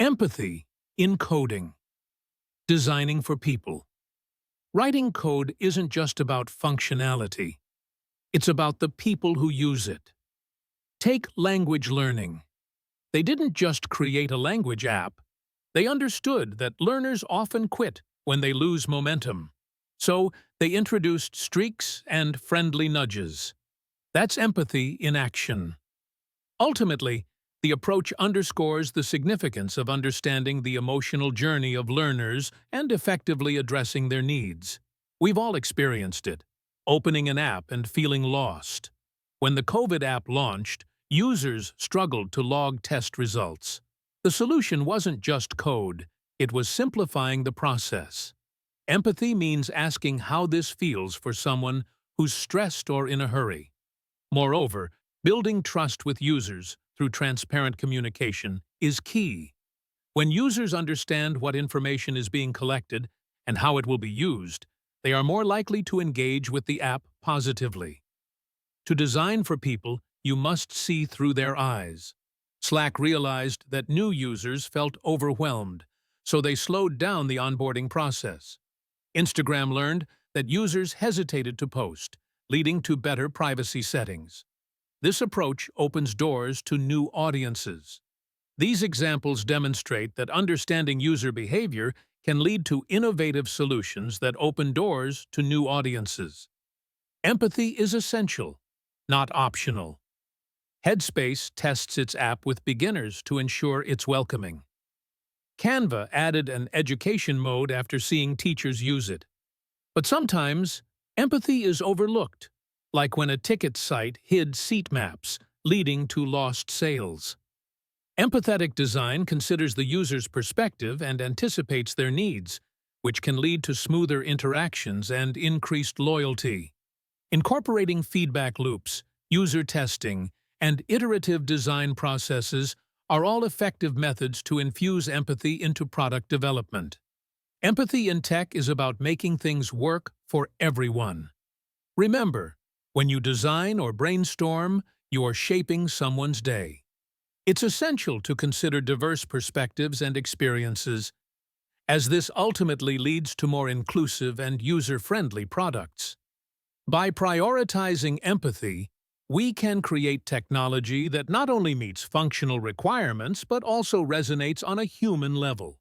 Empathy in coding. Designing for people. Writing code isn't just about functionality. It's about the people who use it. Take language learning. They didn't just create a language app. They understood that learners often quit when they lose momentum. So they introduced streaks and friendly nudges. That's empathy in action. Ultimately, the approach underscores the significance of understanding the emotional journey of learners and effectively addressing their needs. We've all experienced it, opening an app and feeling lost. When the COVID app launched, users struggled to log test results. The solution wasn't just code, it was simplifying the process. Empathy means asking how this feels for someone who's stressed or in a hurry. Moreover, building trust with users through transparent communication is key. When users understand what information is being collected and how it will be used, they are more likely to engage with the app positively. To design for people, you must see through their eyes. Slack realized that new users felt overwhelmed, so they slowed down the onboarding process. Instagram learned that users hesitated to post, leading to better privacy settings. This approach opens doors to new audiences. These examples demonstrate that understanding user behavior can lead to innovative solutions that open doors to new audiences. Empathy is essential, not optional. Headspace tests its app with beginners to ensure it's welcoming. Canva added an education mode after seeing teachers use it. But sometimes, empathy is overlooked, like when a ticket site hid seat maps, leading to lost sales. Empathetic design considers the user's perspective and anticipates their needs, which can lead to smoother interactions and increased loyalty. Incorporating feedback loops, user testing, and iterative design processes are all effective methods to infuse empathy into product development. Empathy in tech is about making things work for everyone. Remember, when you design or brainstorm, you are shaping someone's day. It's essential to consider diverse perspectives and experiences, as this ultimately leads to more inclusive and user-friendly products. By prioritizing empathy, we can create technology that not only meets functional requirements but also resonates on a human level.